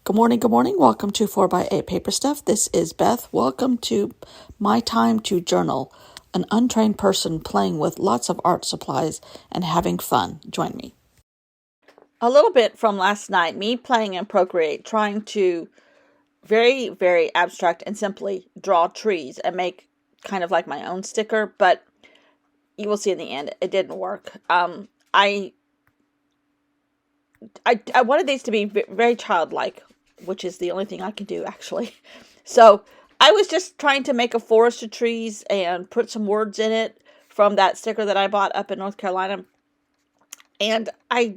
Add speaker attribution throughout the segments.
Speaker 1: Good morning, good morning. Welcome to 4x8 Paper Stuff. This is Beth. Welcome to My Time to Journal, an untrained person playing with lots of art supplies and having fun. Join me. A little bit from last night, me playing in Procreate, trying to very, very abstract and simply draw trees and make kind of like my own sticker, but you will see in the end, it didn't work. I wanted these to be very childlike, which is the only thing I can do, actually. So I was just trying to make a forest of trees and put some words in it from that sticker that I bought up in North Carolina. And I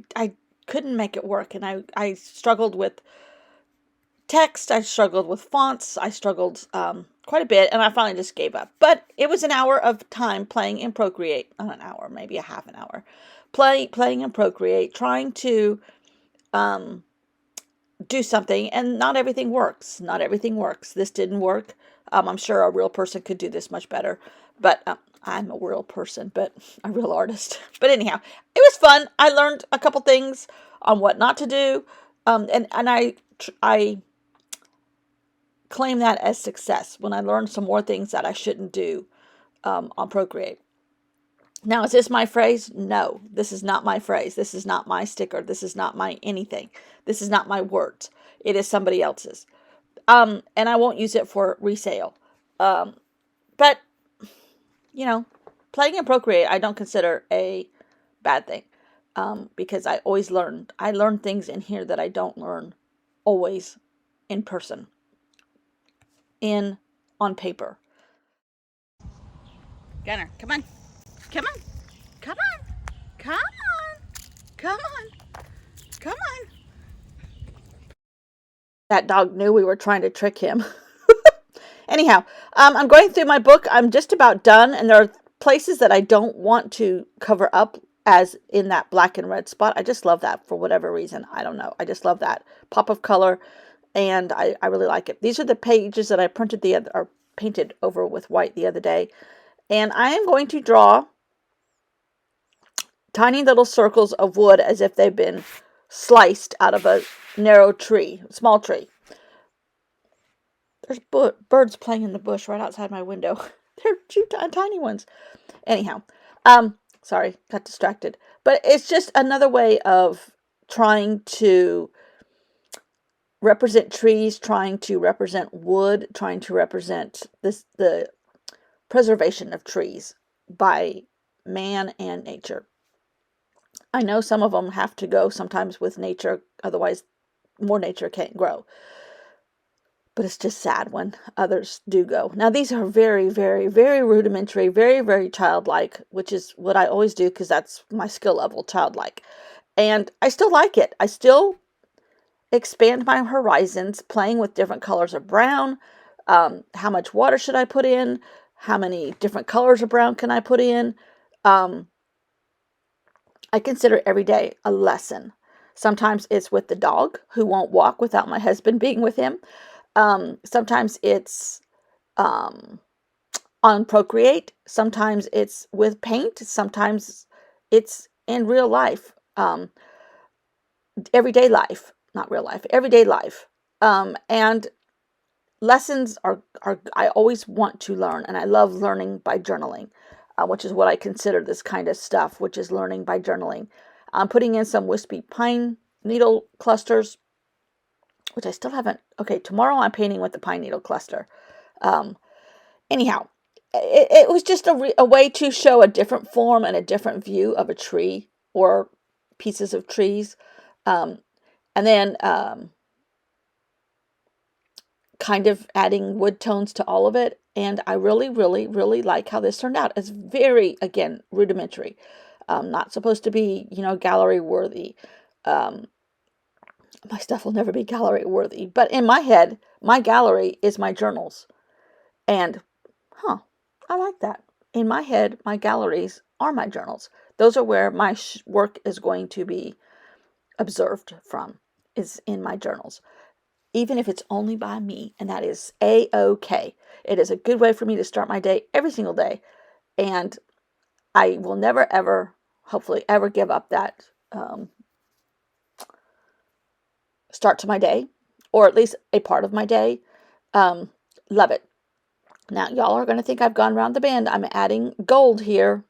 Speaker 1: couldn't make it work. And I struggled with text. I struggled with fonts. I struggled quite a bit. And I finally just gave up. But it was an hour of time playing in Procreate. Not an hour, maybe a half an hour. Playing in Procreate, trying to do something, and not everything works. Not everything works. This didn't work. I'm sure a real person could do this much better, but I'm a real person, but a real artist. But anyhow, it was fun. I learned a couple things on what not to do, and I claim that as success when I learned some more things that I shouldn't do on Procreate. Now, is this my phrase? No, this is not my phrase. This is not my sticker. This is not my anything. This is not my words. It is somebody else's. And I won't use it for resale. But, you know, playing in Procreate, I don't consider a bad thing. Because I always learn. I learn things in here that I don't learn always in person. On paper. Gunner, come on. Come on. Come on. Come on. Come on. Come on. That dog knew we were trying to trick him. Anyhow, I'm going through my book. I'm just about done, and there are places that I don't want to cover up as in that black and red spot. I just love that for whatever reason. I don't know. I just love that pop of color, and I really like it. These are the pages that I painted over with white the other day, and I am going to draw tiny little circles of wood as if they've been sliced out of a narrow tree, small tree. There's birds playing in the bush right outside my window. They're cute, tiny ones. Anyhow, sorry, got distracted. But it's just another way of trying to represent trees, trying to represent wood, trying to represent the preservation of trees by man and nature. I know some of them have to go sometimes with nature, otherwise more nature can't grow. But it's just sad when others do go. Now, these are very, very, very rudimentary, very, very childlike, which is what I always do because that's my skill level, childlike. And I still like it. I still expand my horizons, playing with different colors of brown. How much water should I put in? How many different colors of brown can I put in? I consider every day a lesson. Sometimes it's with the dog who won't walk without my husband being with him. Sometimes it's on Procreate. Sometimes it's with paint. Sometimes it's in real life. Everyday life. Not real life. Everyday life. And lessons are I always want to learn, and I love learning by journaling. Which is what I consider this kind of stuff, which is learning by journaling. I'm putting in some wispy pine needle clusters, which I still haven't. Okay, tomorrow I'm painting with the pine needle cluster. Anyhow, it was just a way to show a different form and a different view of a tree or pieces of trees. And then kind of adding wood tones to all of it. And I really, really, really like how this turned out. It's very, again, rudimentary. Not supposed to be, gallery worthy. My stuff will never be gallery worthy. But in my head, my gallery is my journals. And, I like that. In my head, my galleries are my journals. Those are where my work is going to be observed from, is in my journals. Even if it's only by me, and that is A-OK. It is a good way for me to start my day every single day, and I will never, ever, hopefully, ever give up that start to my day or at least a part of my day. Love it. Now, y'all are going to think I've gone around the bend. I'm adding gold here.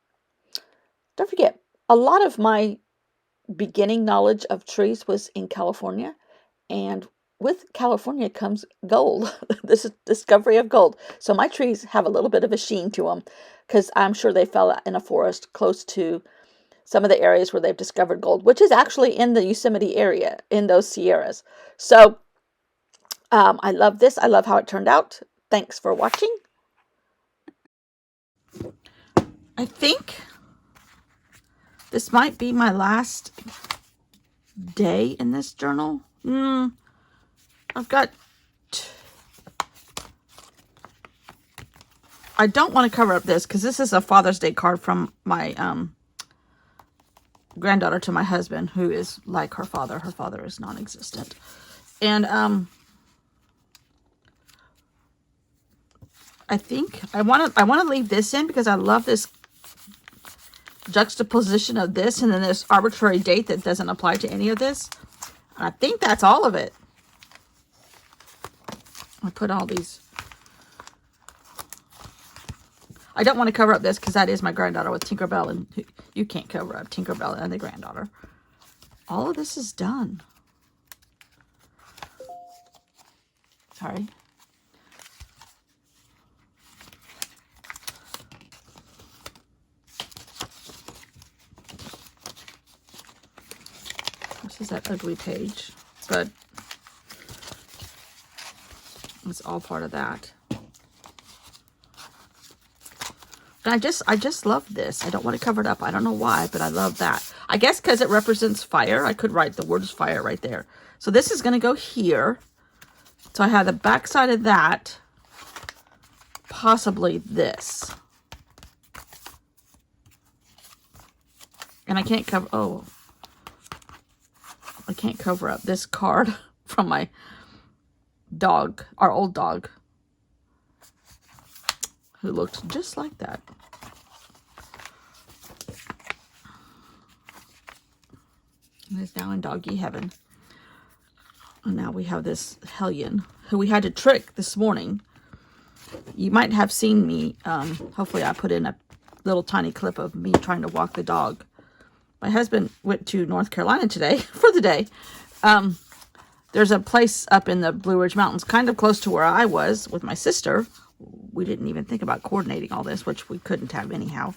Speaker 1: Don't forget, a lot of my beginning knowledge of trees was in California, and with California comes gold. This is discovery of gold. So my trees have a little bit of a sheen to them because I'm sure they fell in a forest close to some of the areas where they've discovered gold, which is actually in the Yosemite area, in those Sierras. So I love this. I love how it turned out. Thanks for watching. I think this might be my last day in this journal. I've got... I don't want to cover up this because this is a Father's Day card from my granddaughter to my husband, who is like her father. Her father is non-existent. And I think I want to leave this in because I love this juxtaposition of this and then this arbitrary date that doesn't apply to any of this. And I think that's all of it. I put all these. I don't want to cover up this because that is my granddaughter with Tinkerbell, and you can't cover up Tinkerbell and the granddaughter. All of this is done. Sorry. This is that ugly page, but it's all part of that. And I just love this. I don't want to cover it up. I don't know why, but I love that. I guess because it represents fire. I could write the words fire right there. So this is going to go here. So I have the back side of that. Possibly this. And I can't cover... Oh. I can't cover up this card from my dog. Our old dog. Who looked just like that. And is now in doggy heaven. And now we have this hellion who we had to trick this morning. You might have seen me, hopefully I put in a little tiny clip of me trying to walk the dog. My husband went to North Carolina today for the day. There's a place up in the Blue Ridge Mountains, kind of close to where I was with my sister. We didn't even think about coordinating all this, which we couldn't have anyhow.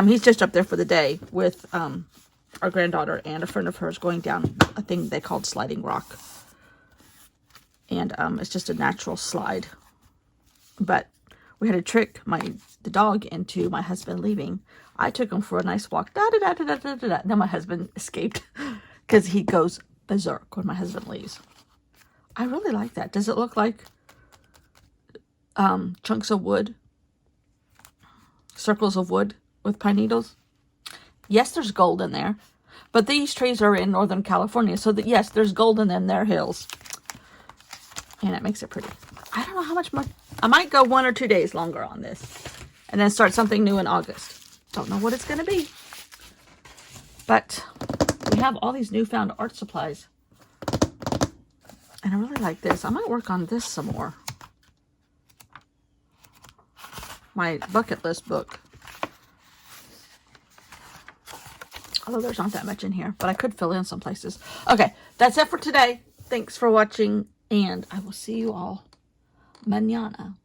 Speaker 1: He's just up there for the day with our granddaughter and a friend of hers going down a thing they called Sliding Rock. And it's just a natural slide. But we had to trick the dog into my husband leaving. I took him for a nice walk. Then my husband escaped because he goes berserk when my husband leaves. I really like that. Does it look like chunks of wood? Circles of wood with pine needles? Yes, there's gold in there. But these trees are in Northern California. So that yes, there's gold in them. They're hills. And it makes it pretty. I don't know how much more. I might go 1 or 2 days longer on this. And then start something new in August. Don't know what it's going to be. But we have all these newfound art supplies. And I really like this. I might work on this some more. My bucket list book. Although there's not that much in here. But I could fill in some places. Okay. That's it for today. Thanks for watching. And I will see you all mañana.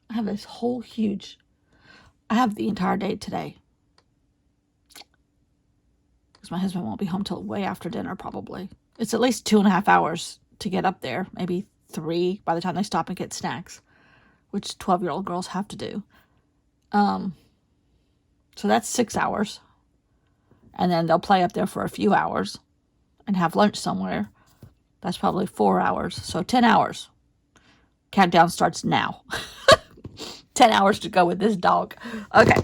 Speaker 1: I have this whole huge... I have the entire day today. Because my husband won't be home till way after dinner, probably. It's at least 2.5 hours to get up there. Maybe 3 by the time they stop and get snacks. Which 12-year-old girls have to do. So that's 6 hours. And then they'll play up there for a few hours. And have lunch somewhere. That's probably 4 hours. So 10 hours. Countdown starts now. 10 hours to go with this dog. Okay.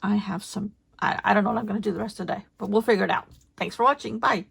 Speaker 1: I have some... I don't know what I'm going to do the rest of the day. But we'll figure it out. Thanks for watching. Bye.